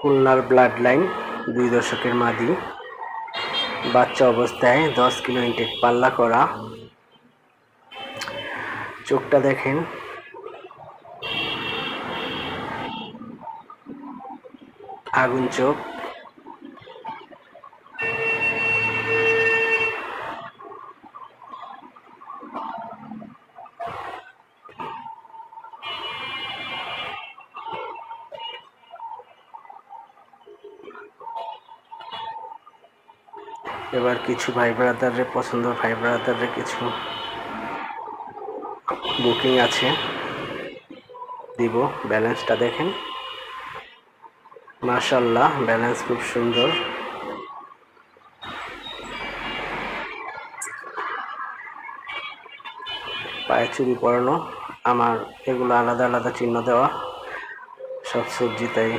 খুলনার blood line 2 দশকের মাদি, বাচ্চা অবস্থায় 10 কিলো ইনটেক পাল্লা করা। চোখটা দেখেন, আগুন চোখ। এবার কিছু ভাই ব্রাদারের পছন্দ, ভাই ব্রাদারের কিছু বুকিং আছে, দিব। ব্যালেন্সটা দেখেন, মাশাআল্লাহ ব্যালেন্স খুব সুন্দর। পায়ে চুড়ি পরানো, আমার এগুলো আলাদা আলাদা চিহ্ন দেওয়া, সব সবজিতেই